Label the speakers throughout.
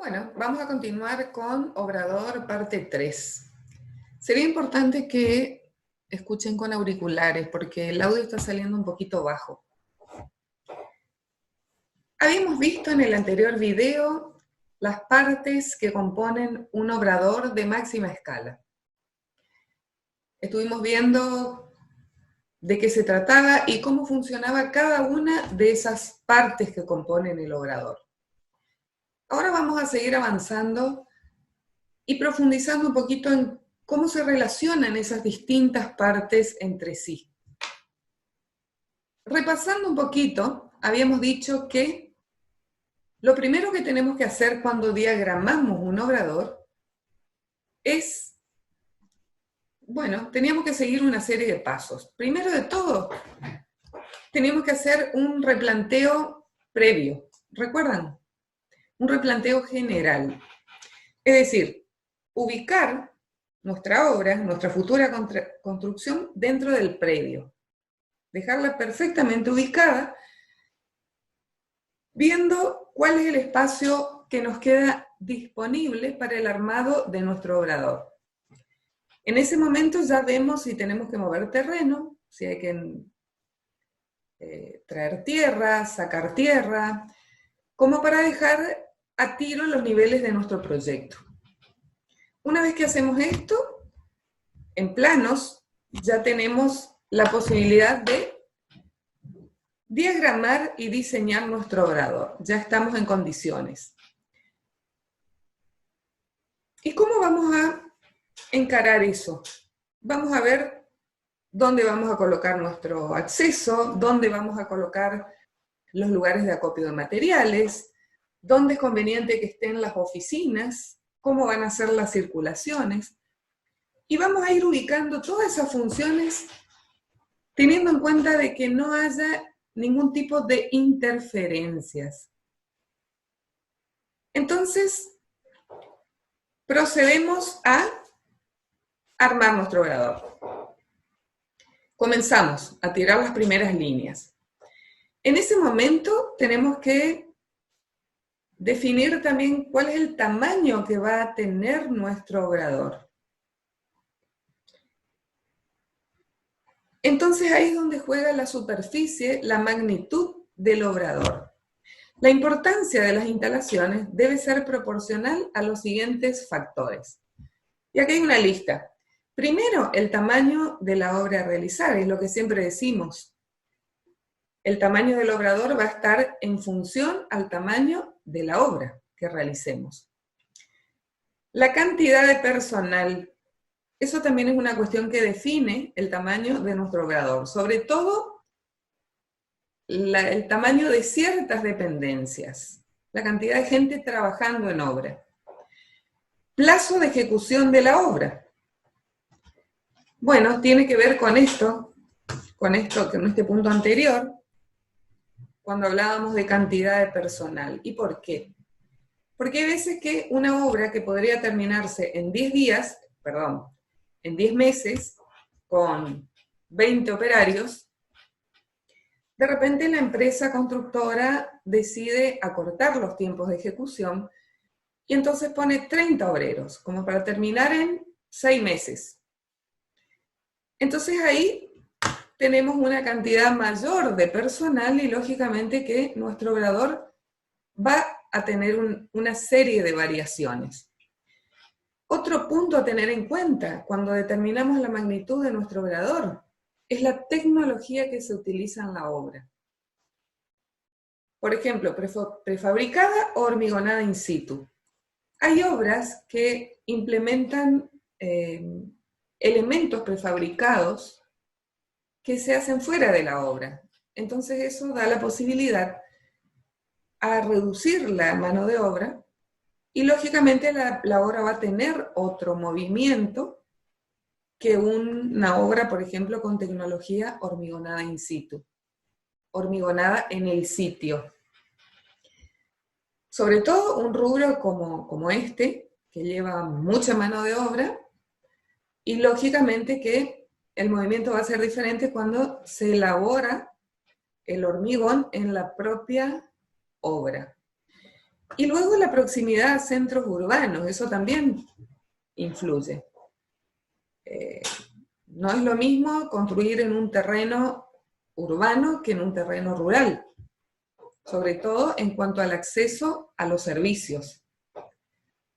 Speaker 1: Bueno, vamos a continuar con Obrador parte 3. Sería importante que escuchen con auriculares porque el audio está saliendo un poquito bajo. Habíamos visto en el anterior video las partes que componen un obrador de máxima escala. Estuvimos viendo de qué se trataba y cómo funcionaba cada una de esas partes que componen el obrador. Ahora vamos a seguir avanzando y profundizando un poquito en cómo se relacionan esas distintas partes entre sí. Repasando un poquito, habíamos dicho que lo primero que tenemos que hacer cuando diagramamos un obrador es, bueno, teníamos que seguir una serie de pasos. Primero de todo, teníamos que hacer un replanteo previo, ¿recuerdan? Un replanteo general. Es decir, ubicar nuestra obra, nuestra futura construcción dentro del predio. Dejarla perfectamente ubicada, viendo cuál es el espacio que nos queda disponible para el armado de nuestro obrador. En ese momento ya vemos si tenemos que mover terreno, si hay que traer tierra, sacar tierra, como para dejar a tiro los niveles de nuestro proyecto. Una vez que hacemos esto, en planos, ya tenemos la posibilidad de diagramar y diseñar nuestro obrador. Ya estamos en condiciones. ¿Y cómo vamos a encarar eso? Vamos a ver dónde vamos a colocar nuestro acceso, dónde vamos a colocar los lugares de acopio de materiales, dónde es conveniente que estén las oficinas, cómo van a ser las circulaciones. Y vamos a ir ubicando todas esas funciones teniendo en cuenta de que no haya ningún tipo de interferencias. Entonces, procedemos a armar nuestro obrador. Comenzamos a tirar las primeras líneas. En ese momento tenemos que definir también cuál es el tamaño que va a tener nuestro obrador. Entonces ahí es donde juega la superficie, la magnitud del obrador. La importancia de las instalaciones debe ser proporcional a los siguientes factores. Y aquí hay una lista. Primero, el tamaño de la obra a realizar, es lo que siempre decimos. El tamaño del obrador va a estar en función al tamaño de la obra que realicemos. La cantidad de personal, eso también es una cuestión que define el tamaño de nuestro obrador, sobre todo el tamaño de ciertas dependencias, la cantidad de gente trabajando en obra. Plazo de ejecución de la obra. Bueno, tiene que ver con con este punto anterior, cuando hablábamos de cantidad de personal. ¿Y por qué? Porque hay veces que una obra que podría terminarse en 10 meses, con 20 operarios, de repente la empresa constructora decide acortar los tiempos de ejecución y entonces pone 30 obreros, como para terminar en 6 meses. Entonces ahí tenemos una cantidad mayor de personal y lógicamente que nuestro obrador va a tener una serie de variaciones. Otro punto a tener en cuenta cuando determinamos la magnitud de nuestro obrador es la tecnología que se utiliza en la obra. Por ejemplo, prefabricada o hormigonada in situ. Hay obras que implementan elementos prefabricados que se hacen fuera de la obra. Entonces eso da la posibilidad a reducir la mano de obra y lógicamente la obra va a tener otro movimiento que una obra, por ejemplo, con tecnología hormigonada in situ, hormigonada en el sitio. Sobre todo un rubro como este, que lleva mucha mano de obra, y lógicamente que el movimiento va a ser diferente cuando se elabora el hormigón en la propia obra. Y luego la proximidad a centros urbanos, eso también influye. No es lo mismo construir en un terreno urbano que en un terreno rural, sobre todo en cuanto al acceso a los servicios.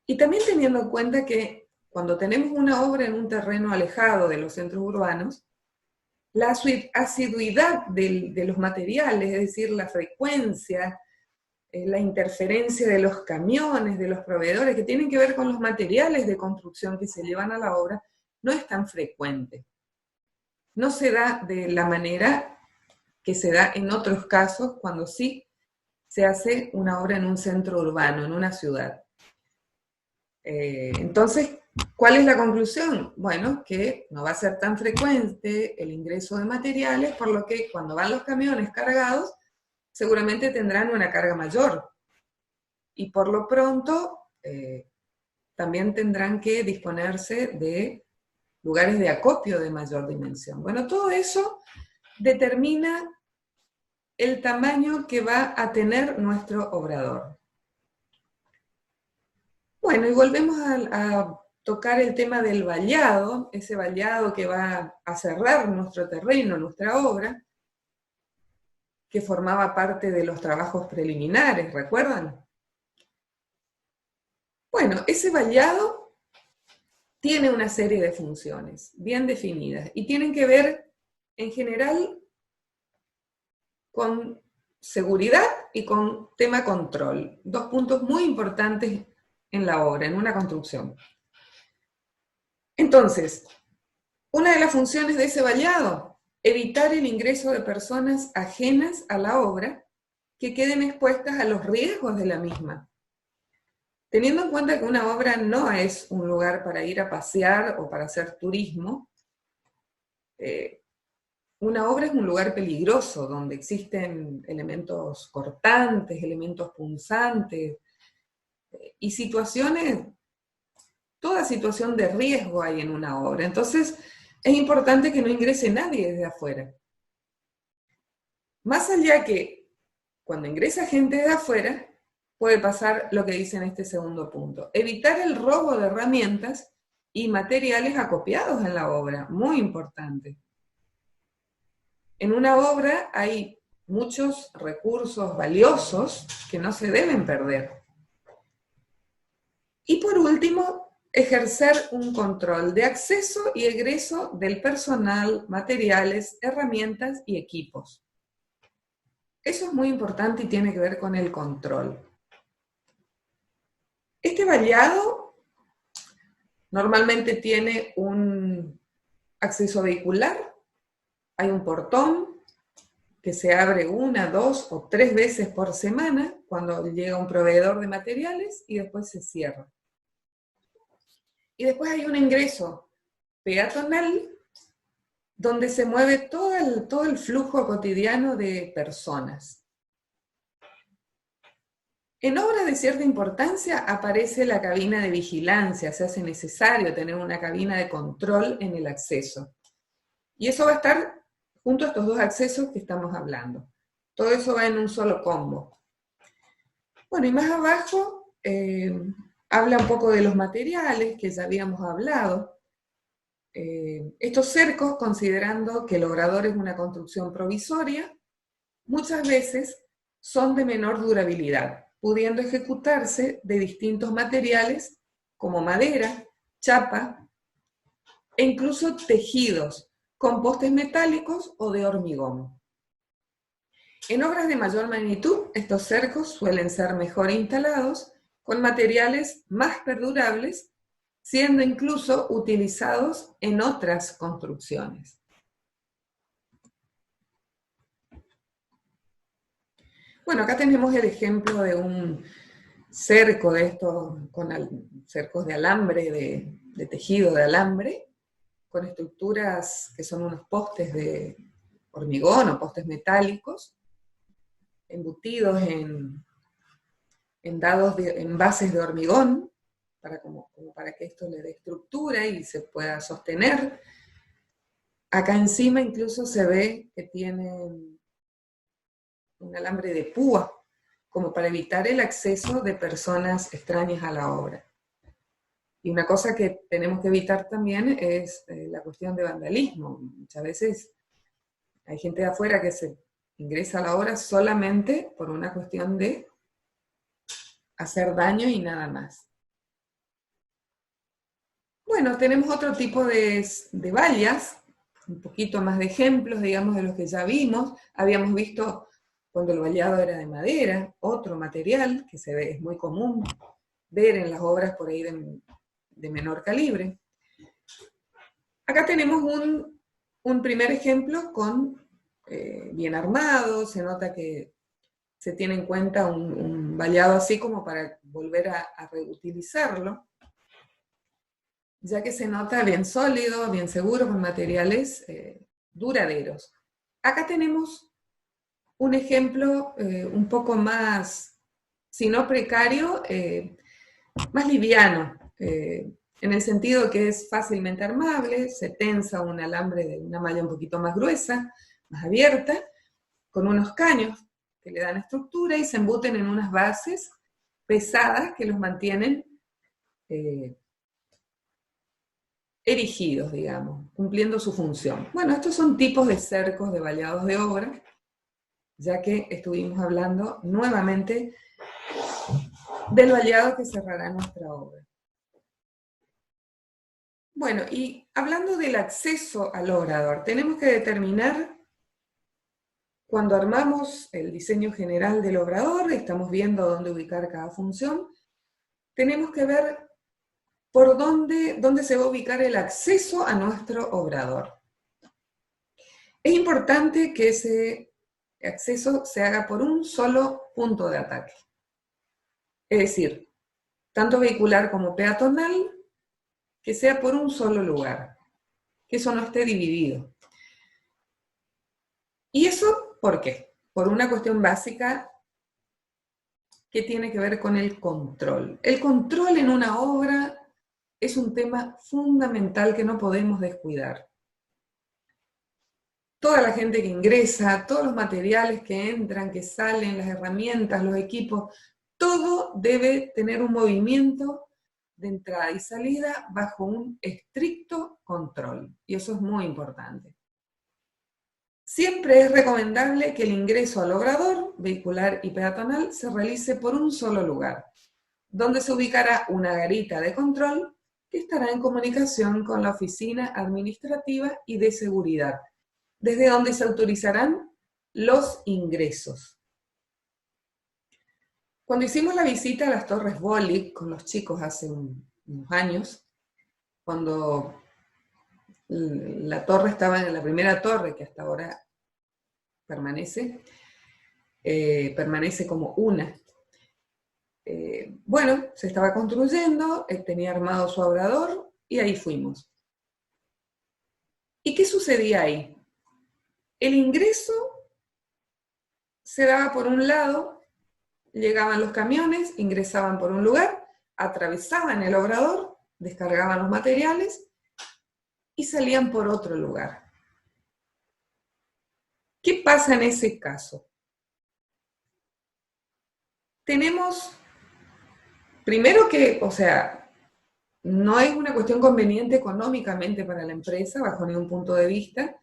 Speaker 1: Y también teniendo en cuenta que cuando tenemos una obra en un terreno alejado de los centros urbanos, la asiduidad de los materiales, es decir, la frecuencia, la interferencia de los camiones, de los proveedores, que tienen que ver con los materiales de construcción que se llevan a la obra, no es tan frecuente. No se da de la manera que se da en otros casos cuando sí se hace una obra en un centro urbano, en una ciudad. Entonces, ¿cuál es la conclusión? Bueno, que no va a ser tan frecuente el ingreso de materiales, por lo que cuando van los camiones cargados, seguramente tendrán una carga mayor. Y por lo pronto, también tendrán que disponerse de lugares de acopio de mayor dimensión. Bueno, todo eso determina el tamaño que va a tener nuestro obrador. Bueno, y volvemos a tocar el tema del vallado, ese vallado que va a cerrar nuestro terreno, nuestra obra, que formaba parte de los trabajos preliminares, ¿recuerdan? Bueno, ese vallado tiene una serie de funciones bien definidas y tienen que ver, en general, con seguridad y con tema control. Dos puntos muy importantes en la obra, en una construcción. Entonces, una de las funciones de ese vallado, evitar el ingreso de personas ajenas a la obra que queden expuestas a los riesgos de la misma. Teniendo en cuenta que una obra no es un lugar para ir a pasear o para hacer turismo, una obra es un lugar peligroso, donde existen elementos cortantes, elementos punzantes, y situaciones, toda situación de riesgo hay en una obra. Entonces, es importante que no ingrese nadie desde afuera. Más allá que cuando ingresa gente de afuera, puede pasar lo que dice en este segundo punto. Evitar el robo de herramientas y materiales acopiados en la obra, muy importante. En una obra hay muchos recursos valiosos que no se deben perder. Y por último, ejercer un control de acceso y egreso del personal, materiales, herramientas y equipos. Eso es muy importante y tiene que ver con el control. Este vallado normalmente tiene un acceso vehicular, hay un portón que se abre 1, 2 o 3 veces por semana cuando llega un proveedor de materiales y después se cierra. Y después hay un ingreso peatonal donde se mueve todo el flujo cotidiano de personas. En obras de cierta importancia aparece la cabina de vigilancia, se hace necesario tener una cabina de control en el acceso. Y eso va a estar junto a estos dos accesos que estamos hablando. Todo eso va en un solo combo. Bueno, y más abajo habla un poco de los materiales que ya habíamos hablado. Estos cercos, considerando que el obrador es una construcción provisoria, muchas veces son de menor durabilidad, pudiendo ejecutarse de distintos materiales como madera, chapa e incluso tejidos con postes metálicos o de hormigón. En obras de mayor magnitud, estos cercos suelen ser mejor instalados con materiales más perdurables, siendo incluso utilizados en otras construcciones. Bueno, acá tenemos el ejemplo de un cerco de estos, con cercos de alambre, de tejido de alambre, con estructuras que son unos postes de hormigón o postes metálicos, embutidos en bases de hormigón, como para que esto le dé estructura y se pueda sostener. Acá encima incluso se ve que tiene un alambre de púa como para evitar el acceso de personas extrañas a la obra. Y una cosa que tenemos que evitar también es la cuestión de vandalismo. Muchas veces hay gente de afuera que se ingresa a la obra solamente por una cuestión de hacer daño y nada más. Bueno, tenemos otro tipo de vallas, un poquito más de ejemplos, digamos, de los que ya vimos. Habíamos visto cuando el vallado era de madera, otro material que se ve, es muy común ver en las obras por ahí de menor calibre. Acá tenemos un primer ejemplo con bien armado, se nota que se tiene en cuenta un vallado así como para volver a reutilizarlo, ya que se nota bien sólido, bien seguro, con materiales duraderos. Acá tenemos un ejemplo un poco más, si no precario, más liviano, en el sentido que es fácilmente armable, se tensa un alambre de una malla un poquito más gruesa, más abierta, con unos caños que le dan estructura y se embuten en unas bases pesadas que los mantienen erigidos, digamos, cumpliendo su función. Bueno, estos son tipos de cercos de vallados de obra, ya que estuvimos hablando nuevamente del vallado que cerrará nuestra obra. Bueno, y hablando del acceso al obrador, tenemos que determinar, cuando armamos el diseño general del obrador, estamos viendo dónde ubicar cada función, tenemos que ver por dónde se va a ubicar el acceso a nuestro obrador. Es importante que ese acceso se haga por un solo punto de ataque. Es decir, tanto vehicular como peatonal, que sea por un solo lugar, que eso no esté dividido. ¿Y eso por qué? Por una cuestión básica que tiene que ver con el control. El control en una obra es un tema fundamental que no podemos descuidar. Toda la gente que ingresa, todos los materiales que entran, que salen, las herramientas, los equipos, todo debe tener un movimiento de entrada y salida bajo un estricto control. Y eso es muy importante. Siempre es recomendable que el ingreso al obrador, vehicular y peatonal, se realice por un solo lugar, donde se ubicará una garita de control que estará en comunicación con la oficina administrativa y de seguridad, desde donde se autorizarán los ingresos. Cuando hicimos la visita a las Torres Bollig con los chicos hace unos años, cuando la torre estaba en la primera torre, que hasta ahora permanece como una. Bueno, se estaba construyendo, tenía armado su obrador y ahí fuimos. ¿Y qué sucedía ahí? El ingreso se daba por un lado, llegaban los camiones, ingresaban por un lugar, atravesaban el obrador, descargaban los materiales y salían por otro lugar. ¿Qué pasa en ese caso? Tenemos, primero que, o sea, no es una cuestión conveniente económicamente para la empresa, bajo ningún punto de vista,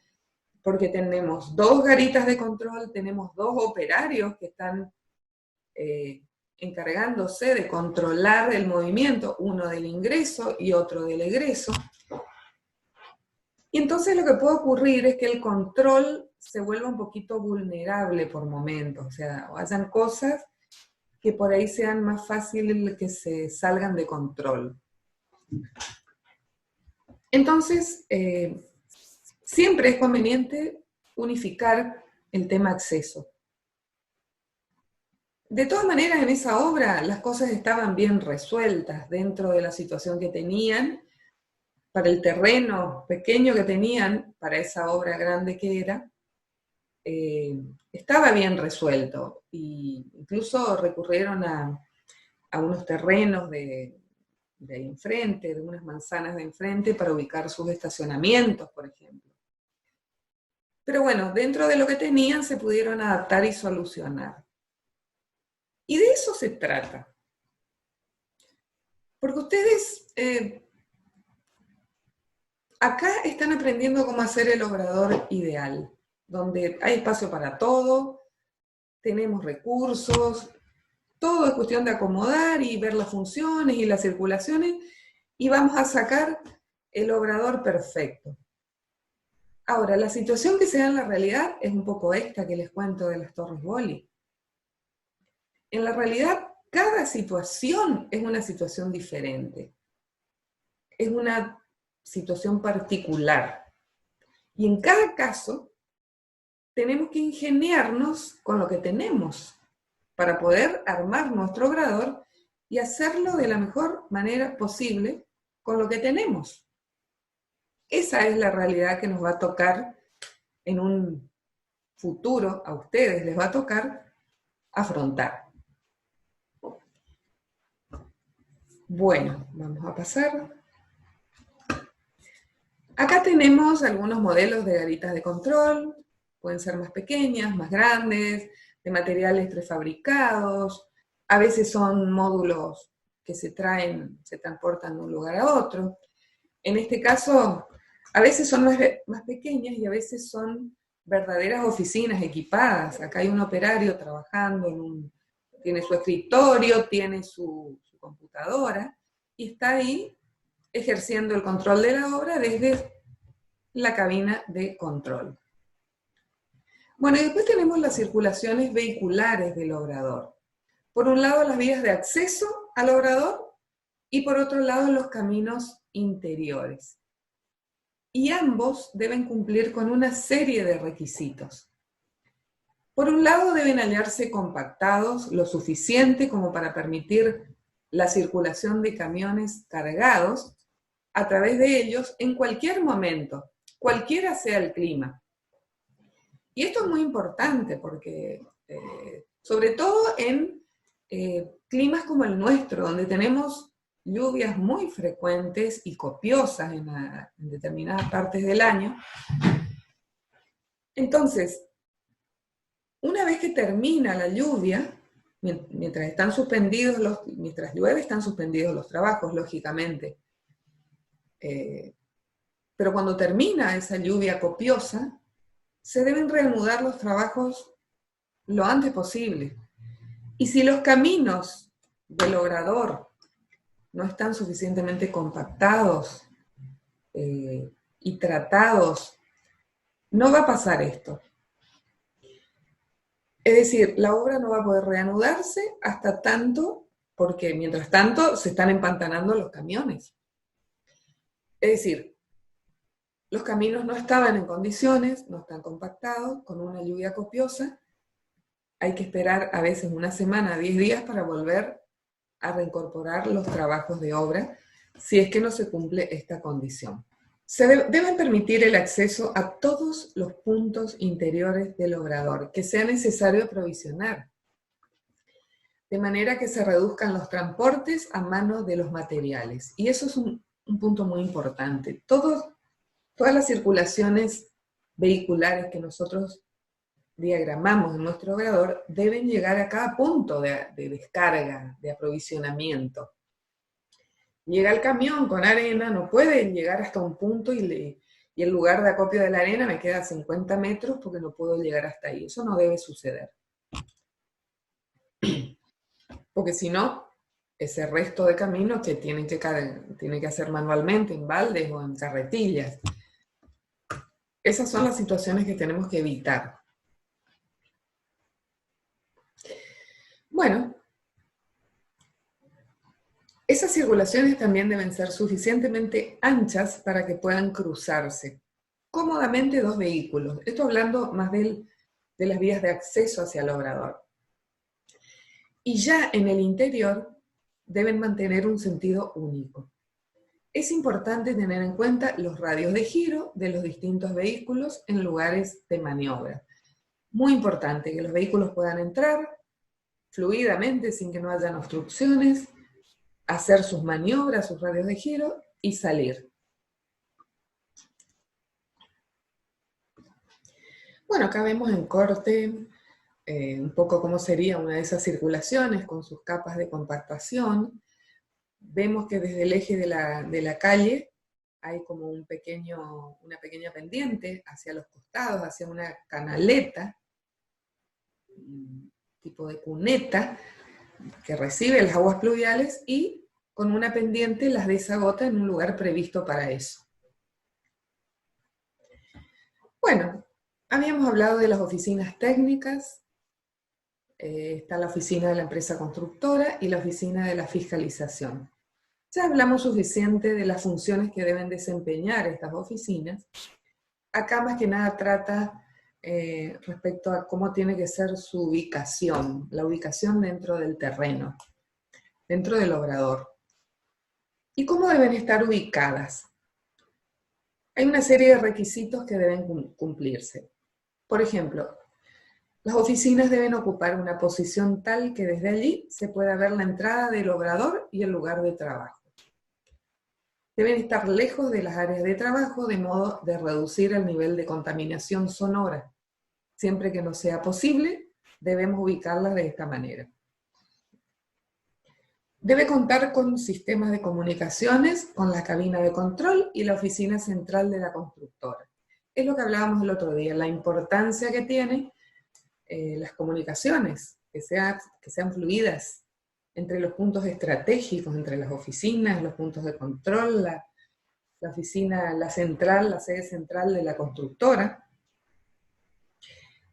Speaker 1: porque tenemos 2 garitas de control, tenemos 2 operarios que están encargándose de controlar el movimiento, uno del ingreso y otro del egreso. Y entonces lo que puede ocurrir es que el control se vuelva un poquito vulnerable por momentos, o sea, hayan cosas que por ahí sean más fáciles que se salgan de control. Entonces, siempre es conveniente unificar el tema acceso. De todas maneras, en esa obra las cosas estaban bien resueltas dentro de la situación que tenían, para el terreno pequeño que tenían, para esa obra grande que era, estaba bien resuelto. Y incluso recurrieron a unos terrenos de ahí enfrente, de unas manzanas de enfrente, para ubicar sus estacionamientos, por ejemplo. Pero bueno, dentro de lo que tenían se pudieron adaptar y solucionar. Y de eso se trata. Porque ustedes acá están aprendiendo cómo hacer el obrador ideal, donde hay espacio para todo, tenemos recursos, todo es cuestión de acomodar y ver las funciones y las circulaciones, y vamos a sacar el obrador perfecto. Ahora, la situación que se da en la realidad es un poco esta que les cuento de las torres Boly. En la realidad, cada situación es una situación diferente. Es una situación particular. Y en cada caso, tenemos que ingeniarnos con lo que tenemos para poder armar nuestro obrador y hacerlo de la mejor manera posible con lo que tenemos. Esa es la realidad que nos va a tocar en un futuro, a ustedes les va a tocar afrontar. Bueno, vamos a pasar. Acá tenemos algunos modelos de garitas de control, pueden ser más pequeñas, más grandes, de materiales prefabricados, a veces son módulos que se transportan de un lugar a otro. En este caso, a veces son más pequeñas y a veces son verdaderas oficinas equipadas. Acá hay un operario trabajando, tiene su escritorio, tiene su computadora, y está ahí ejerciendo el control de la obra desde la cabina de control. Bueno, y después tenemos las circulaciones vehiculares del obrador. Por un lado, las vías de acceso al obrador y por otro lado, los caminos interiores. Y ambos deben cumplir con una serie de requisitos. Por un lado, deben hallarse compactados lo suficiente como para permitir la circulación de camiones cargados a través de ellos en cualquier momento, cualquiera sea el clima. Y esto es muy importante porque, sobre todo en climas como el nuestro, donde tenemos lluvias muy frecuentes y copiosas en determinadas partes del año. Entonces, una vez que termina la lluvia, mientras llueve, están suspendidos los trabajos, lógicamente. Pero cuando termina esa lluvia copiosa, se deben reanudar los trabajos lo antes posible. Y si los caminos del obrador no están suficientemente compactados y tratados, no va a pasar esto. Es decir, la obra no va a poder reanudarse hasta tanto, porque mientras tanto se están empantanando los camiones. Es decir, los caminos no estaban en condiciones, no están compactados, con una lluvia copiosa. Hay que esperar a veces una semana, 10 días para volver a reincorporar los trabajos de obra, si es que no se cumple esta condición. Deben permitir el acceso a todos los puntos interiores del obrador que sea necesario aprovisionar, de manera que se reduzcan los transportes a manos de los materiales. Y eso es un punto muy importante. Todas las circulaciones vehiculares que nosotros diagramamos en nuestro obrador deben llegar a cada punto de descarga, de aprovisionamiento. Llega el camión con arena, no puede llegar hasta un punto y el lugar de acopio de la arena me queda a 50 metros porque no puedo llegar hasta ahí. Eso no debe suceder. Porque si no, ese resto de camino que tienen que hacer manualmente en baldes o en carretillas. Esas son las situaciones que tenemos que evitar. Bueno, esas circulaciones también deben ser suficientemente anchas para que puedan cruzarse cómodamente dos vehículos. Esto hablando más de las vías de acceso hacia el obrador. Y ya en el interior deben mantener un sentido único. Es importante tener en cuenta los radios de giro de los distintos vehículos en lugares de maniobra. Muy importante que los vehículos puedan entrar fluidamente sin que no hayan obstrucciones, hacer sus maniobras, sus radios de giro y salir. Bueno, acá vemos en corte un poco cómo sería una de esas circulaciones con sus capas de compactación. Vemos que desde el eje de la calle hay como una pequeña pendiente hacia los costados, hacia una canaleta, un tipo de cuneta, que recibe las aguas pluviales y con una pendiente las desagota en un lugar previsto para eso. Bueno, habíamos hablado de las oficinas técnicas, está la oficina de la empresa constructora y la oficina de la fiscalización. Ya hablamos suficiente de las funciones que deben desempeñar estas oficinas. Acá más que nada trata respecto a cómo tiene que ser su ubicación, la ubicación dentro del terreno, dentro del obrador. ¿Y cómo deben estar ubicadas? Hay una serie de requisitos que deben cumplirse. Por ejemplo, las oficinas deben ocupar una posición tal que desde allí se pueda ver la entrada del obrador y el lugar de trabajo. Deben estar lejos de las áreas de trabajo de modo de reducir el nivel de contaminación sonora. Siempre que no sea posible, debemos ubicarlas de esta manera. Debe contar con sistemas de comunicaciones, con la cabina de control y la oficina central de la constructora. Es lo que hablábamos el otro día, la importancia que tiene las comunicaciones, que sean fluidas entre los puntos estratégicos, entre las oficinas, los puntos de control, la oficina, la sede central de la constructora.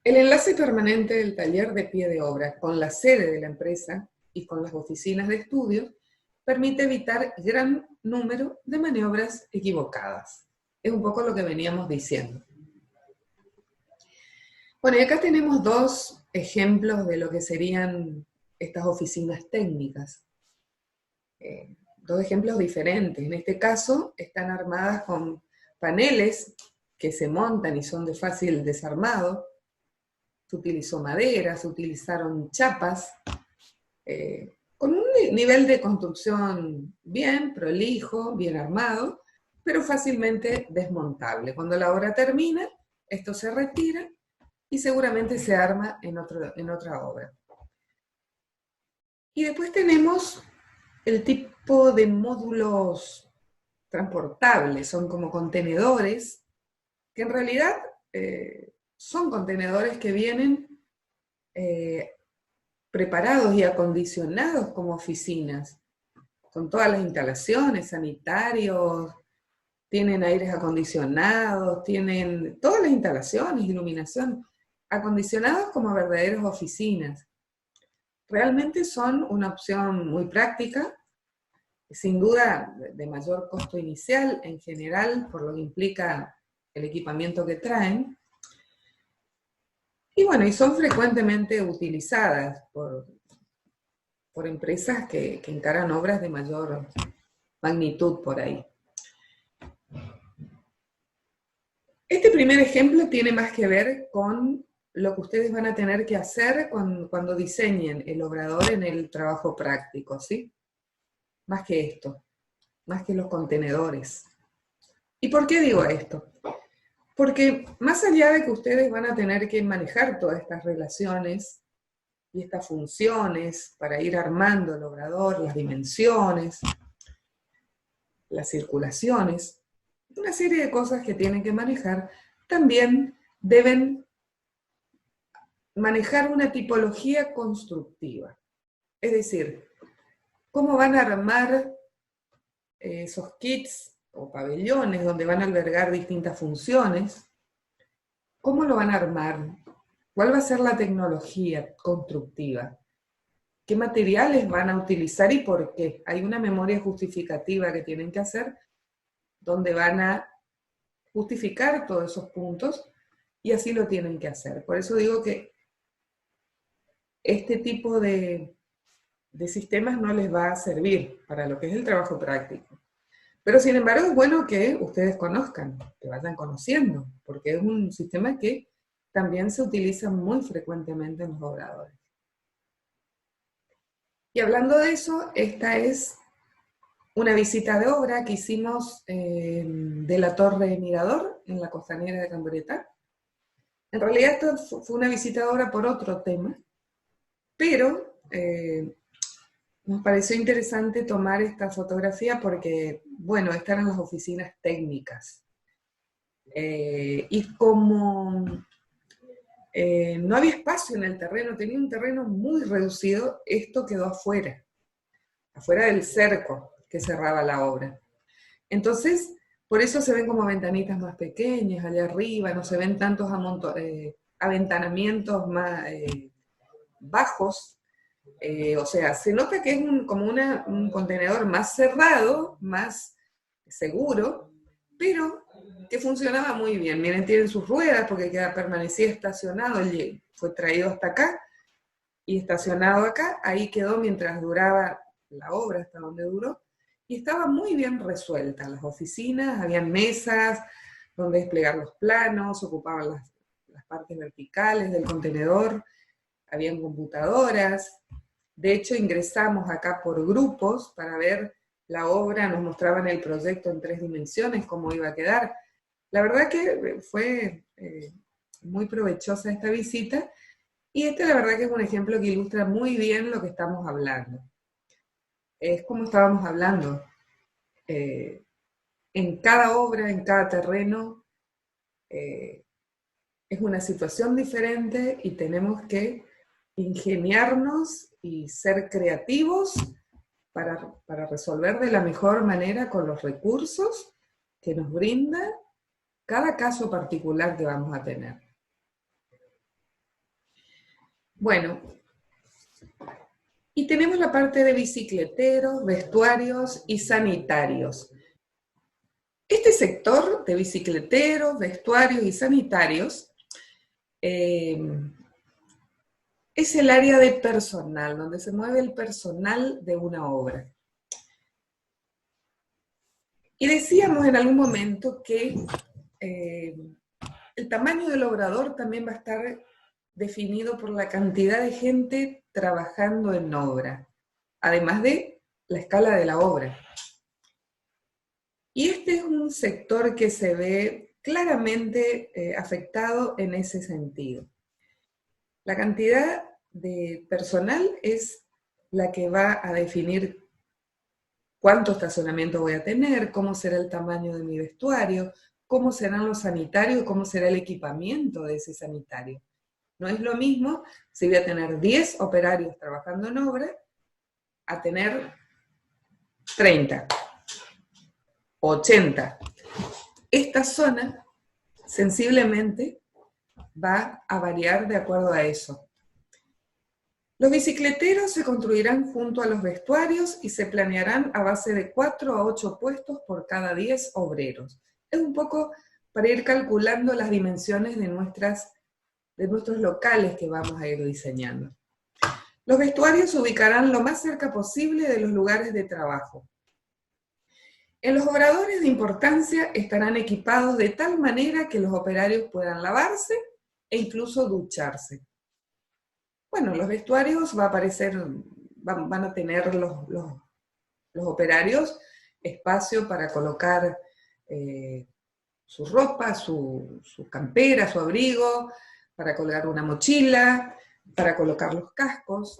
Speaker 1: El enlace permanente del taller de pie de obra con la sede de la empresa y con las oficinas de estudios permite evitar gran número de maniobras equivocadas. Es un poco lo que veníamos diciendo. Bueno, y acá tenemos dos ejemplos de lo que serían estas oficinas técnicas. Dos ejemplos diferentes. En este caso están armadas con paneles que se montan y son de fácil desarmado. Se utilizó madera, se utilizaron chapas, con un nivel de construcción bien prolijo, bien armado, pero fácilmente desmontable. Cuando la obra termina, esto se retira y seguramente se arma en otra obra. Y después tenemos el tipo de módulos transportables, son como contenedores, que en realidad son contenedores que vienen preparados y acondicionados como oficinas, con todas las instalaciones, sanitarios, tienen aires acondicionados, tienen todas las instalaciones, iluminación, acondicionados como verdaderas oficinas. Realmente son una opción muy práctica, sin duda de mayor costo inicial en general, por lo que implica el equipamiento que traen. Y bueno, y son frecuentemente utilizadas por empresas que encaran obras de mayor magnitud por ahí. Este primer ejemplo tiene más que ver con lo que ustedes van a tener que hacer cuando diseñen el obrador en el trabajo práctico, ¿sí? Más que esto, más que los contenedores. ¿Y por qué digo esto? Porque más allá de que ustedes van a tener que manejar todas estas relaciones y estas funciones para ir armando el obrador, las dimensiones, las circulaciones, una serie de cosas que tienen que manejar, también deben manejar una tipología constructiva. Es decir, cómo van a armar esos kits o pabellones donde van a albergar distintas funciones, cómo lo van a armar, cuál va a ser la tecnología constructiva, qué materiales van a utilizar y por qué. Hay una memoria justificativa que tienen que hacer donde van a justificar todos esos puntos y así lo tienen que hacer. Por eso digo que este tipo de sistemas no les va a servir para lo que es el trabajo práctico. Pero sin embargo es bueno que ustedes conozcan, que vayan conociendo, porque es un sistema que también se utiliza muy frecuentemente en los obradores. Y hablando de eso, esta es una visita de obra que hicimos de la Torre Mirador, en la costanera de Camboretá. En realidad esto fue una visita de obra por otro tema, pero nos pareció interesante tomar esta fotografía porque, bueno, estas eran las oficinas técnicas. Y como no había espacio en el terreno, tenía un terreno muy reducido, esto quedó afuera del cerco que cerraba la obra. Entonces, por eso se ven como ventanitas más pequeñas allá arriba, no se ven tantos aventanamientos más bajos. O sea, se nota que es como un contenedor más cerrado, más seguro, pero que funcionaba muy bien. Miren, tienen sus ruedas porque permanecía estacionado, él fue traído hasta acá y estacionado acá, ahí quedó mientras duraba la obra, hasta donde duró, y estaba muy bien resuelta. Las oficinas, habían mesas donde desplegar los planos, ocupaban las partes verticales del contenedor, habían computadoras. De hecho, ingresamos acá por grupos para ver la obra, nos mostraban el proyecto en 3 dimensiones, cómo iba a quedar. La verdad que fue muy provechosa esta visita, y este la verdad que es un ejemplo que ilustra muy bien lo que estamos hablando. Es como estábamos hablando. En cada obra, en cada terreno, es una situación diferente y tenemos que ingeniarnos y ser creativos para resolver de la mejor manera con los recursos que nos brinda cada caso particular que vamos a tener. Bueno, y tenemos la parte de bicicleteros, vestuarios y sanitarios. Este sector de bicicleteros, vestuarios y sanitarios es el área de personal, donde se mueve el personal de una obra. Y decíamos en algún momento que el tamaño del obrador también va a estar definido por la cantidad de gente trabajando en obra, además de la escala de la obra. Y este es un sector que se ve claramente afectado en ese sentido. La cantidad de personal es la que va a definir cuánto estacionamiento voy a tener, cómo será el tamaño de mi vestuario, cómo serán los sanitarios, cómo será el equipamiento de ese sanitario. No es lo mismo si voy a tener 10 operarios trabajando en obra a tener 30, 80. Esta zona sensiblemente va a variar de acuerdo a eso. Los bicicleteros se construirán junto a los vestuarios y se planearán a base de 4 a 8 puestos por cada 10 obreros. Es un poco para ir calculando las dimensiones de nuestros locales que vamos a ir diseñando. Los vestuarios se ubicarán lo más cerca posible de los lugares de trabajo. En los obradores de importancia estarán equipados de tal manera que los operarios puedan lavarse e incluso ducharse. Bueno, los vestuarios van a tener los operarios espacio para colocar su ropa, su campera, su abrigo, para colgar una mochila, para colocar los cascos.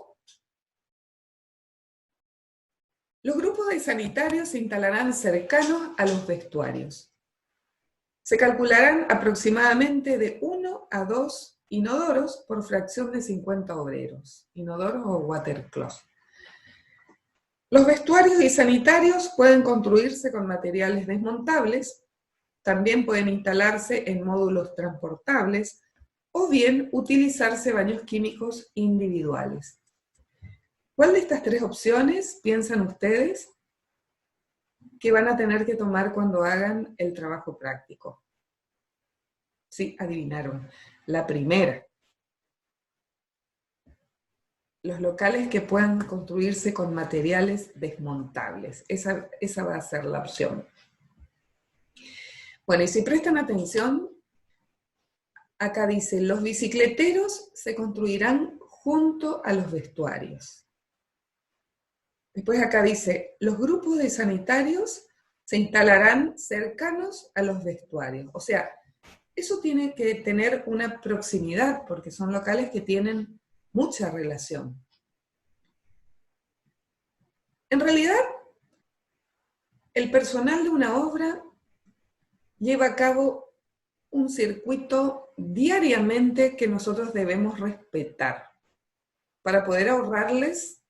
Speaker 1: Los grupos de sanitarios se instalarán cercanos a los vestuarios. Se calcularán aproximadamente de 1 a 2 inodoros por fracción de 50 obreros, inodoros o water closet. Los vestuarios y sanitarios pueden construirse con materiales desmontables, también pueden instalarse en módulos transportables, o bien utilizarse baños químicos individuales. ¿Cuál de estas 3 opciones piensan ustedes que van a tener que tomar cuando hagan el trabajo práctico? Sí, adivinaron. La primera. Los locales que puedan construirse con materiales desmontables. Esa va a ser la opción. Bueno, y si prestan atención, acá dice, los bicicleteros se construirán junto a los vestuarios. Después acá dice, los grupos de sanitarios se instalarán cercanos a los vestuarios. O sea, eso tiene que tener una proximidad, porque son locales que tienen mucha relación. En realidad, el personal de una obra lleva a cabo un circuito diariamente que nosotros debemos respetar para poder ahorrarles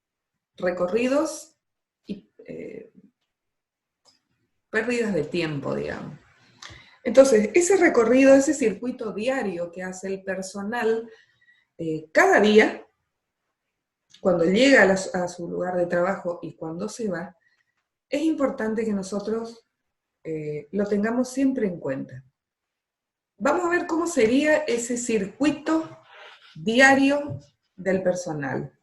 Speaker 1: recorridos y pérdidas de tiempo, digamos. Entonces, ese recorrido, ese circuito diario que hace el personal cada día, cuando llega a su lugar de trabajo y cuando se va, es importante que nosotros lo tengamos siempre en cuenta. Vamos a ver cómo sería ese circuito diario del personal.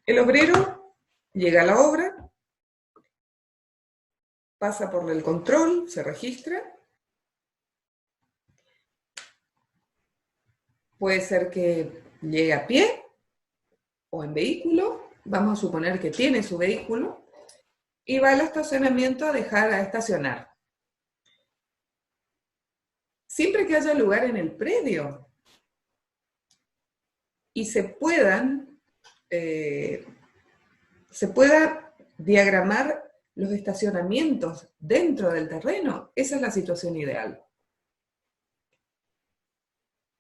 Speaker 1: El obrero llega a la obra, pasa por el control, se registra. Puede ser que llegue a pie o en vehículo. Vamos a suponer que tiene su vehículo y va al estacionamiento a dejar a estacionar. Siempre que haya lugar en el predio y se pueda diagramar los estacionamientos dentro del terreno, esa es la situación ideal.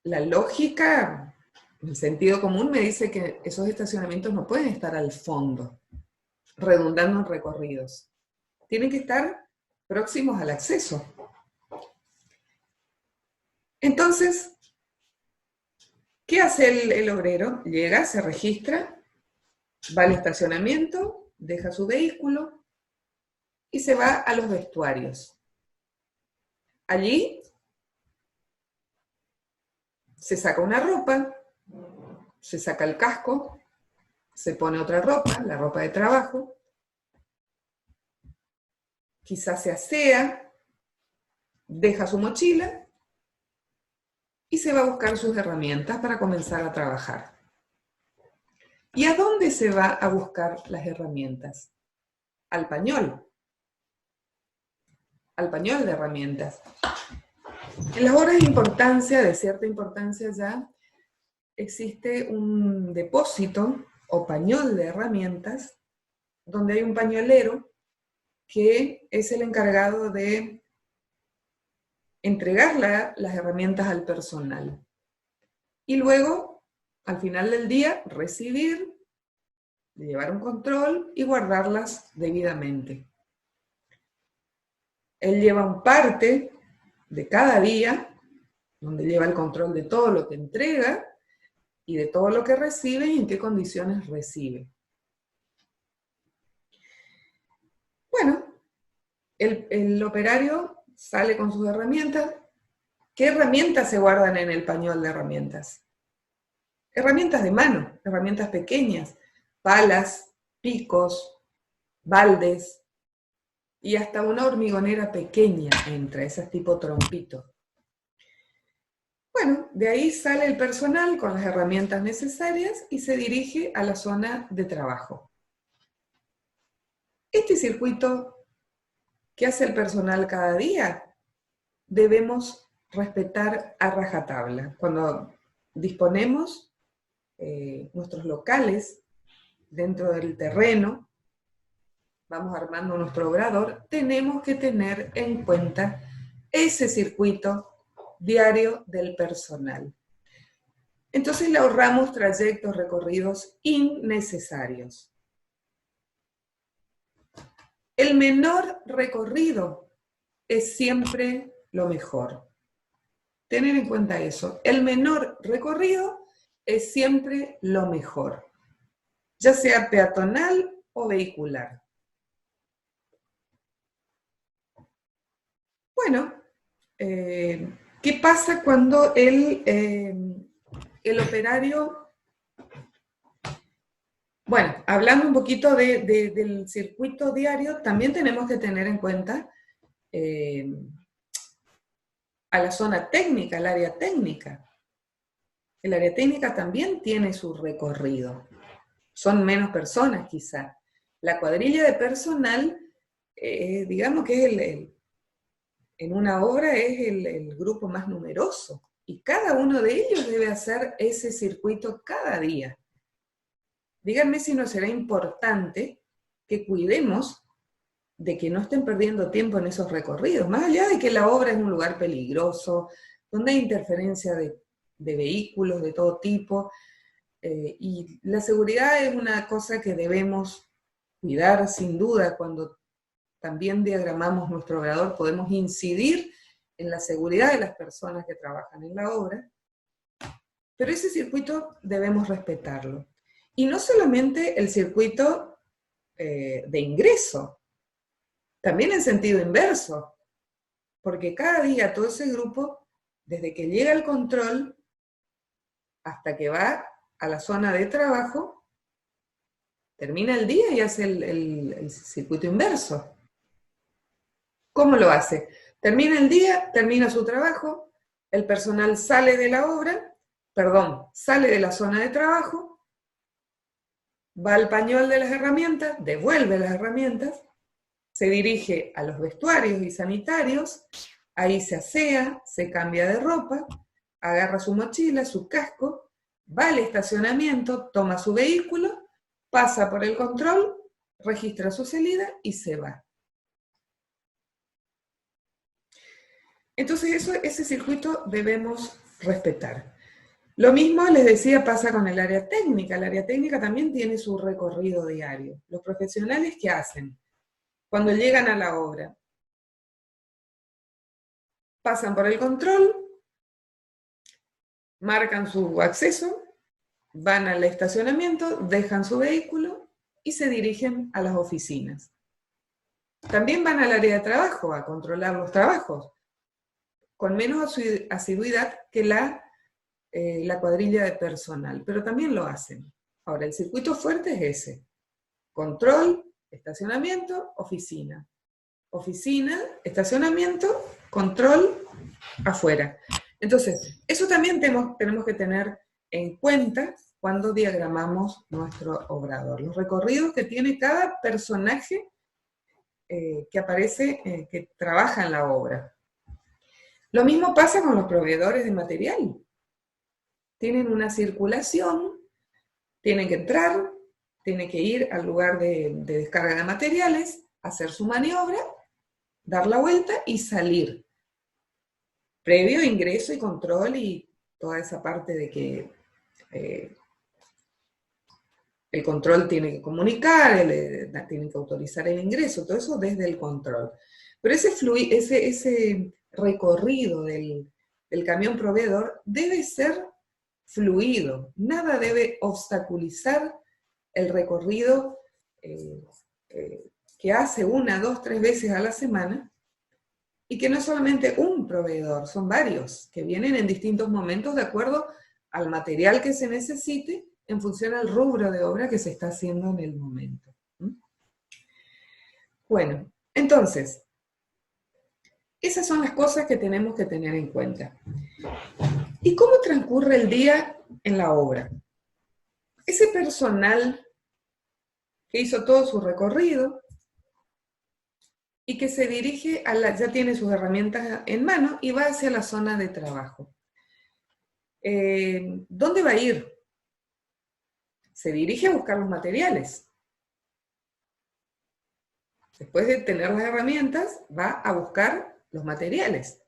Speaker 1: La lógica, el sentido común me dice que esos estacionamientos no pueden estar al fondo, redundando en recorridos. Tienen que estar próximos al acceso. Entonces, ¿qué hace el obrero? Llega, se registra, va al estacionamiento, deja su vehículo y se va a los vestuarios. Allí se saca una ropa, se saca el casco, se pone otra ropa, la ropa de trabajo, quizás se asea, deja su mochila y se va a buscar sus herramientas para comenzar a trabajar. ¿Y a dónde se va a buscar las herramientas? Al pañol de herramientas. En las obras de cierta importancia ya, existe un depósito o pañol de herramientas donde hay un pañolero que es el encargado de entregar las herramientas al personal. Y luego, al final del día, recibir, llevar un control y guardarlas debidamente. Él lleva un parte de cada día, donde lleva el control de todo lo que entrega y de todo lo que recibe y en qué condiciones recibe. Bueno, el operario sale con sus herramientas. ¿Qué herramientas se guardan en el pañol de herramientas? Herramientas de mano, herramientas pequeñas, palas, picos, baldes, y hasta una hormigonera pequeña entra, esas tipo trompito. Bueno, de ahí sale el personal con las herramientas necesarias y se dirige a la zona de trabajo. Este circuito que hace el personal cada día, debemos respetar a rajatabla. Cuando disponemos nuestros locales dentro del terreno, vamos armando nuestro obrador, tenemos que tener en cuenta ese circuito diario del personal. Entonces le ahorramos trayectos, recorridos innecesarios. El menor recorrido es siempre lo mejor. Tener en cuenta eso. El menor recorrido es siempre lo mejor, ya sea peatonal o vehicular. Bueno, ¿qué pasa cuando el operario... Bueno, hablando un poquito del circuito diario, también tenemos que tener en cuenta a la zona técnica, al área técnica. El área técnica también tiene su recorrido. Son menos personas quizá. La cuadrilla de personal, digamos que es en una obra es el grupo más numeroso, y cada uno de ellos debe hacer ese circuito cada día. Díganme si no será importante que cuidemos de que no estén perdiendo tiempo en esos recorridos, más allá de que la obra es un lugar peligroso, donde hay interferencia de vehículos de todo tipo, y la seguridad es una cosa que debemos cuidar sin duda. Cuando también diagramamos nuestro obrador podemos incidir en la seguridad de las personas que trabajan en la obra, pero ese circuito debemos respetarlo. Y no solamente el circuito de ingreso, también en sentido inverso, porque cada día todo ese grupo, desde que llega al control hasta que va a la zona de trabajo, termina el día y hace el circuito inverso. ¿Cómo lo hace? Termina el día, termina su trabajo, el personal sale de la obra, sale de la zona de trabajo, va al pañol de las herramientas, devuelve las herramientas, se dirige a los vestuarios y sanitarios, ahí se asea, se cambia de ropa, agarra su mochila, su casco, va al estacionamiento, toma su vehículo, pasa por el control, registra su salida y se va. Entonces ese circuito debemos respetar. Lo mismo, les decía, pasa con el área técnica. El área técnica también tiene su recorrido diario. Los profesionales, ¿qué hacen? Cuando llegan a la obra, pasan por el control, marcan su acceso, van al estacionamiento, dejan su vehículo y se dirigen a las oficinas. También van al área de trabajo a controlar los trabajos, con menos asiduidad que la cuadrilla de personal, pero también lo hacen. Ahora, el circuito fuerte es ese: control, estacionamiento, oficina. Oficina, estacionamiento, control, afuera. Entonces, eso también tenemos que tener en cuenta cuando diagramamos nuestro obrador. Los recorridos que tiene cada personaje que aparece, que trabaja en la obra. Lo mismo pasa con los proveedores de material. Tienen una circulación, tienen que entrar, tienen que ir al lugar de descarga de materiales, hacer su maniobra, dar la vuelta y salir. Previo ingreso y control y toda esa parte de que el control tiene que comunicar, tiene que autorizar el ingreso, todo eso desde el control. Pero ese recorrido del camión proveedor debe ser fluido, nada debe obstaculizar el recorrido que hace 1, 2, 3 veces a la semana, y que no es solamente un proveedor, son varios, que vienen en distintos momentos de acuerdo al material que se necesite, en función al rubro de obra que se está haciendo en el momento. Bueno, entonces, esas son las cosas que tenemos que tener en cuenta. ¿Y cómo transcurre el día en la obra? Ese personal que hizo todo su recorrido y que se dirige ya tiene sus herramientas en mano y va hacia la zona de trabajo. ¿Dónde va a ir? Se dirige a buscar los materiales. Después de tener las herramientas, va a buscar los materiales.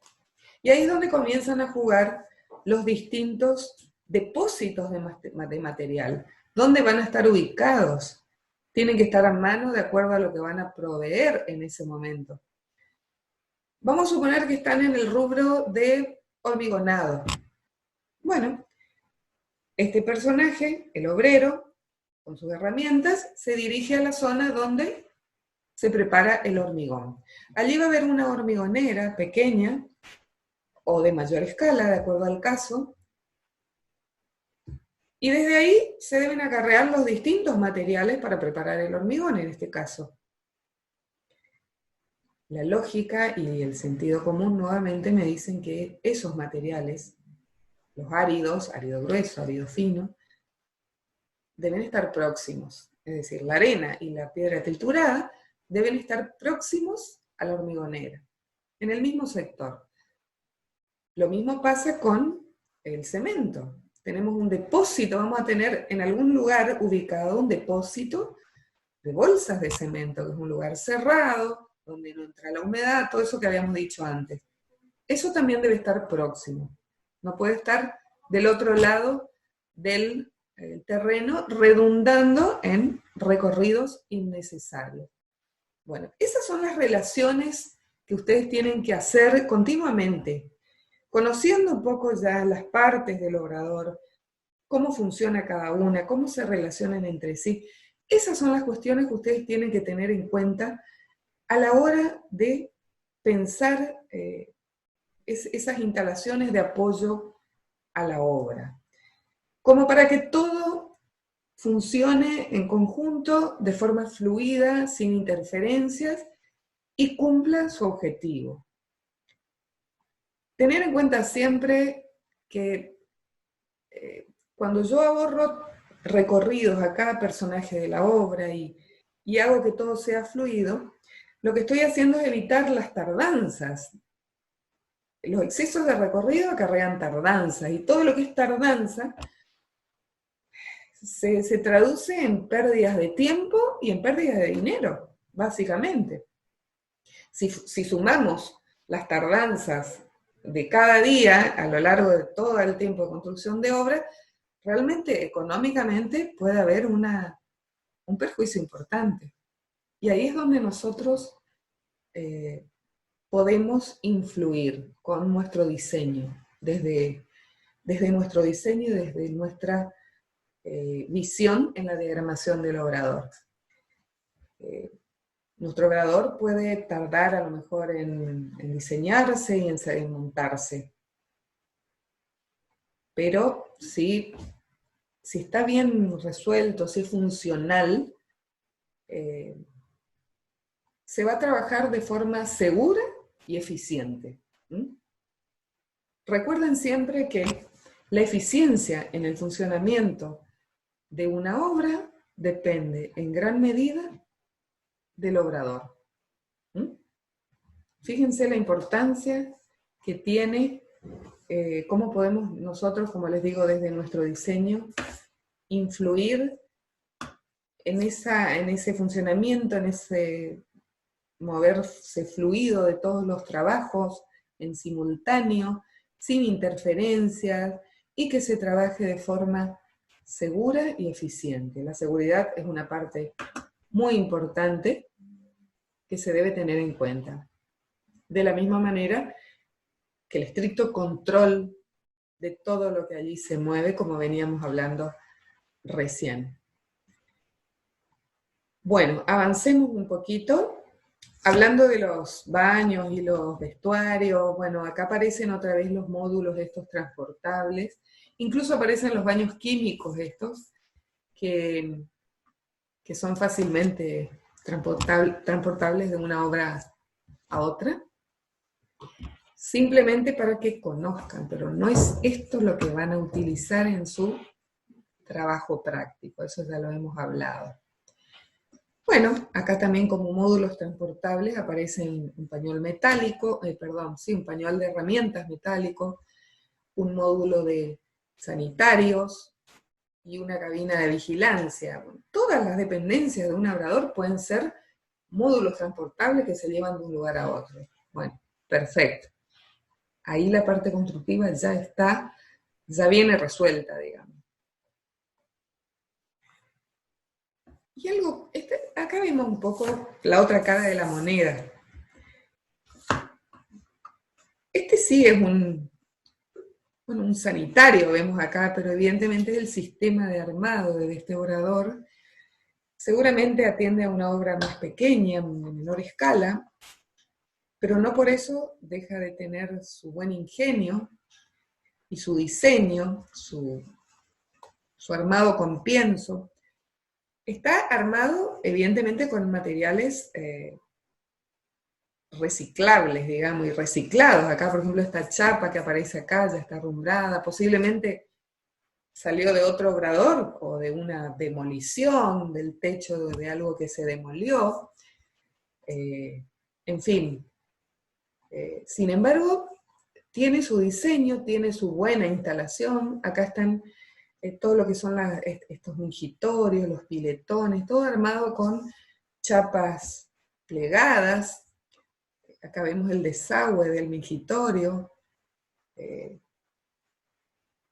Speaker 1: Y ahí es donde comienzan a jugar los distintos depósitos de material. ¿Dónde van a estar ubicados? Tienen que estar a mano de acuerdo a lo que van a proveer en ese momento. Vamos a suponer que están en el rubro de hormigonado. Bueno, este personaje, el obrero, con sus herramientas, se dirige a la zona donde se prepara el hormigón. Allí va a haber una hormigonera pequeña o de mayor escala, de acuerdo al caso, y desde ahí se deben acarrear los distintos materiales para preparar el hormigón, en este caso. La lógica y el sentido común nuevamente me dicen que esos materiales, los áridos, árido grueso, árido fino, deben estar próximos. Es decir, la arena y la piedra triturada deben estar próximos a la hormigonera. en el mismo sector. Lo mismo pasa con el cemento. Tenemos un depósito, vamos a tener en algún lugar ubicado un depósito de bolsas de cemento, que es un lugar cerrado, donde no entra la humedad, todo eso que habíamos dicho antes. Eso también debe estar próximo. No puede estar del otro lado del terreno redundando en recorridos innecesarios. Bueno, esas son las relaciones que ustedes tienen que hacer continuamente, conociendo un poco ya las partes del obrador, cómo funciona cada una, cómo se relacionan entre sí. Esas son las cuestiones que ustedes tienen que tener en cuenta a la hora de pensar esas instalaciones de apoyo a la obra, como para que todo funcione en conjunto de forma fluida, sin interferencias, y cumpla su objetivo. Tener en cuenta siempre que cuando yo ahorro recorridos a cada personaje de la obra y hago que todo sea fluido, lo que estoy haciendo es evitar las tardanzas. Los excesos de recorrido acarrean tardanza, y todo lo que es tardanza se traduce en pérdidas de tiempo y en pérdidas de dinero, básicamente. Si sumamos las tardanzas de cada día a lo largo de todo el tiempo de construcción de obra, realmente económicamente puede haber un perjuicio importante. Y ahí es donde nosotros podemos influir con nuestro diseño, desde nuestro diseño y desde nuestra visión en la diagramación del obrador. Nuestro obrador puede tardar a lo mejor en diseñarse y en montarse, pero si está bien resuelto, si es funcional, se va a trabajar de forma segura y eficiente. Recuerden siempre que la eficiencia en el funcionamiento de una obra depende en gran medida del obrador. Fíjense la importancia que tiene, cómo podemos nosotros, como les digo, desde nuestro diseño, influir en ese funcionamiento, en ese moverse fluido de todos los trabajos en simultáneo, sin interferencias, y que se trabaje de forma segura y eficiente. La seguridad es una parte muy importante que se debe tener en cuenta. De la misma manera que el estricto control de todo lo que allí se mueve, como veníamos hablando recién. Bueno, avancemos un poquito. Hablando de los baños y los vestuarios, bueno, acá aparecen otra vez los módulos estos transportables, incluso aparecen los baños químicos estos, que son fácilmente transportables de una obra a otra, simplemente para que conozcan, pero no es esto lo que van a utilizar en su trabajo práctico, eso ya lo hemos hablado. Bueno, acá también como módulos transportables aparecen un pañol metálico, un pañol de herramientas metálico, un módulo de sanitarios y una cabina de vigilancia. Todas las dependencias de un obrador pueden ser módulos transportables que se llevan de un lugar a otro. Bueno, perfecto. Ahí la parte constructiva ya viene resuelta, digamos. Y acá vemos un poco la otra cara de la moneda. Este sí es un sanitario, vemos acá, pero evidentemente es el sistema de armado de este obrador. Seguramente atiende a una obra más pequeña, de menor escala, pero no por eso deja de tener su buen ingenio y su diseño, su armado con pienso. Está armado, evidentemente, con materiales reciclables, digamos, y reciclados. Acá, por ejemplo, esta chapa que aparece acá ya está arrumbrada, posiblemente salió de otro obrador o de una demolición del techo de algo que se demolió. En fin, Sin embargo, tiene su diseño, tiene su buena instalación. Acá están todo lo que son estos mingitorios, los piletones, todo armado con chapas plegadas. Acá vemos el desagüe del mingitorio.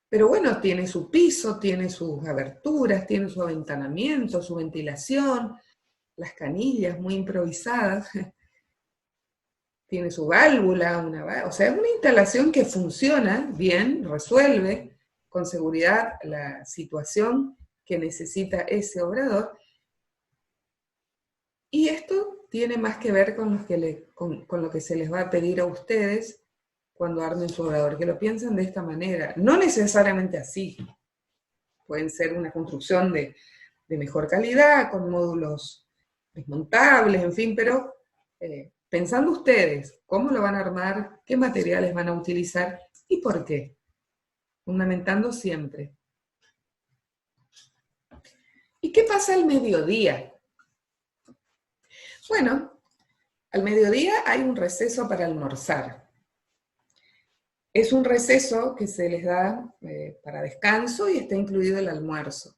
Speaker 1: Pero bueno, tiene su piso, tiene sus aberturas, tiene su aventanamiento, su ventilación, las canillas muy improvisadas. Tiene su válvula, o sea, es una instalación que funciona bien, resuelve con seguridad la situación que necesita ese obrador. Y esto tiene más que ver con lo que se les va a pedir a ustedes cuando armen su obrador, que lo piensen de esta manera. No necesariamente así. Pueden ser una construcción de mejor calidad, con módulos desmontables, en fin, pero pensando ustedes cómo lo van a armar, qué materiales van a utilizar y por qué. Fundamentando siempre. ¿Y qué pasa al mediodía? Bueno, al mediodía hay un receso para almorzar. Es un receso que se les da para descanso y está incluido el almuerzo.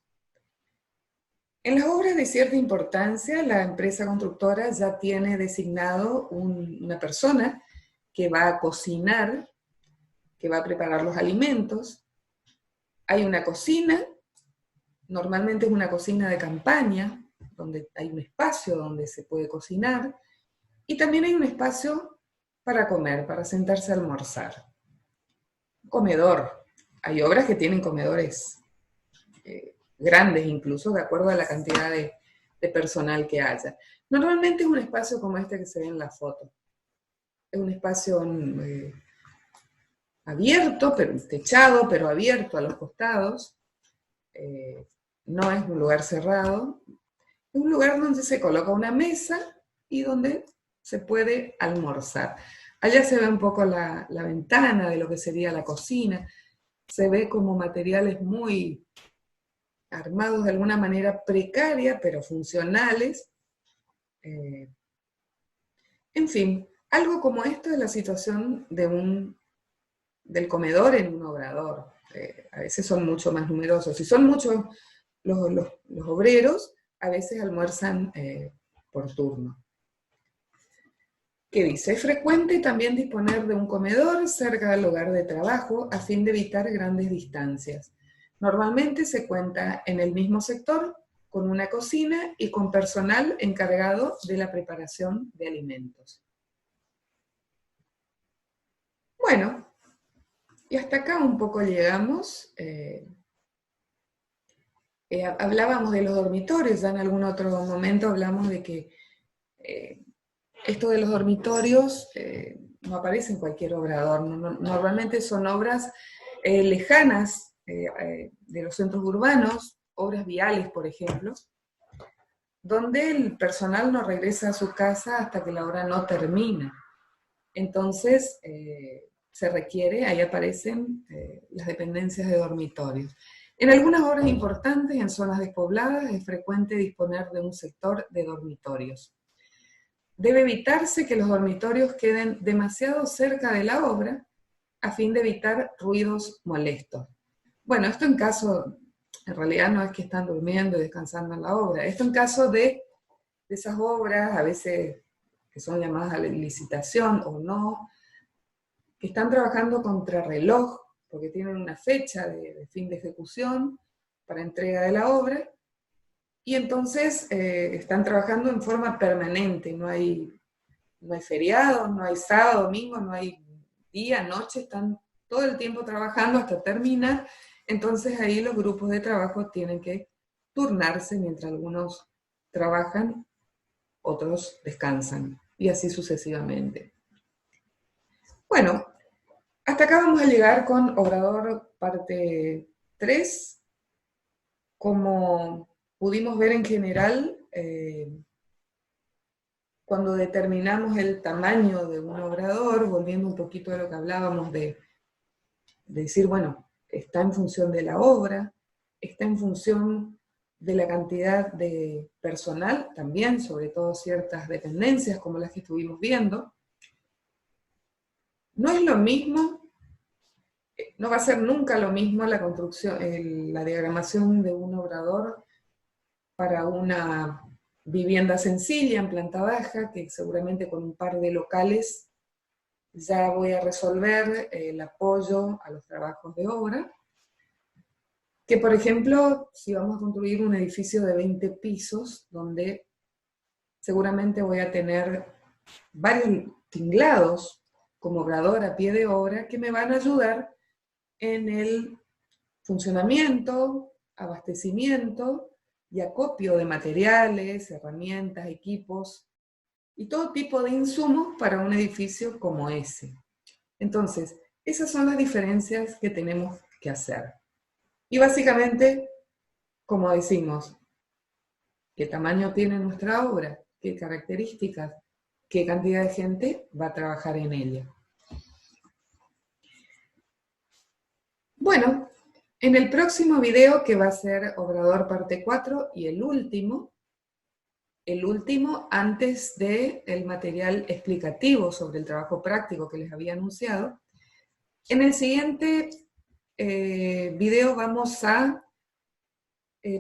Speaker 1: En las obras de cierta importancia, la empresa constructora ya tiene designado una persona que va a cocinar, que va a preparar los alimentos. Hay una cocina, normalmente es una cocina de campaña, donde hay un espacio donde se puede cocinar, y también hay un espacio para comer, para sentarse a almorzar. Comedor. Hay obras que tienen comedores grandes incluso, de acuerdo a la cantidad de personal que haya. Normalmente es un espacio como este que se ve en la foto. Es un espacio abierto, techado, pero abierto a los costados. No es un lugar cerrado. Es un lugar donde se coloca una mesa y donde se puede almorzar. Allá se ve un poco la ventana de lo que sería la cocina. Se ve como materiales muy armados de alguna manera precaria, pero funcionales. En fin, algo como esto es la situación del comedor en un obrador. A veces son mucho más numerosos. Si son muchos los obreros, a veces almuerzan por turno. ¿Qué dice? Es frecuente también disponer de un comedor cerca del lugar de trabajo a fin de evitar grandes distancias. Normalmente se cuenta en el mismo sector con una cocina y con personal encargado de la preparación de alimentos. Bueno, y hasta acá un poco llegamos. Hablábamos de los dormitorios, ya en algún otro momento hablamos de que esto de los dormitorios no aparece en cualquier obrador. Normalmente son obras lejanas de los centros urbanos, obras viales, por ejemplo, donde el personal no regresa a su casa hasta que la obra no termina. Entonces, se requiere, ahí aparecen las dependencias de dormitorios. En algunas obras importantes, en zonas despobladas, es frecuente disponer de un sector de dormitorios. Debe evitarse que los dormitorios queden demasiado cerca de la obra a fin de evitar ruidos molestos. Bueno, esto en caso, en realidad no es que están durmiendo y descansando en la obra, esto en caso de esas obras, a veces que son llamadas a la licitación o no, que están trabajando contra reloj, porque tienen una fecha de fin de ejecución para entrega de la obra, y entonces están trabajando en forma permanente, no hay feriados, no hay sábado, domingo, no hay día, noche, están todo el tiempo trabajando hasta terminar. Entonces ahí los grupos de trabajo tienen que turnarse mientras algunos trabajan, otros descansan, y así sucesivamente. Bueno, hasta acá vamos a llegar con Obrador parte 3. Como pudimos ver en general, cuando determinamos el tamaño de un obrador, volviendo un poquito a lo que hablábamos de decir, bueno, está en función de la obra, está en función de la cantidad de personal también, sobre todo ciertas dependencias como las que estuvimos viendo. No es lo mismo, no va a ser nunca lo mismo la construcción, la diagramación de un obrador para una vivienda sencilla en planta baja, que seguramente con un par de locales ya voy a resolver el apoyo a los trabajos de obra, que por ejemplo, si vamos a construir un edificio de 20 pisos, donde seguramente voy a tener varios tinglados como obrador a pie de obra que me van a ayudar en el funcionamiento, abastecimiento y acopio de materiales, herramientas, equipos y todo tipo de insumos para un edificio como ese. Entonces, esas son las diferencias que tenemos que hacer. Y básicamente, como decimos, ¿qué tamaño tiene nuestra obra? ¿Qué características? ¿Qué cantidad de gente va a trabajar en ella? Bueno, en el próximo video, que va a ser Obrador parte 4 y el último antes del material explicativo sobre el trabajo práctico que les había anunciado, en el siguiente video vamos a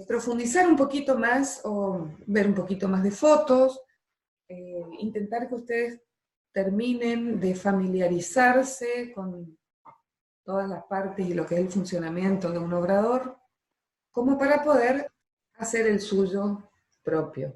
Speaker 1: profundizar un poquito más o ver un poquito más de fotos, intentar que ustedes terminen de familiarizarse con todas las partes y lo que es el funcionamiento de un obrador, como para poder hacer el suyo propio.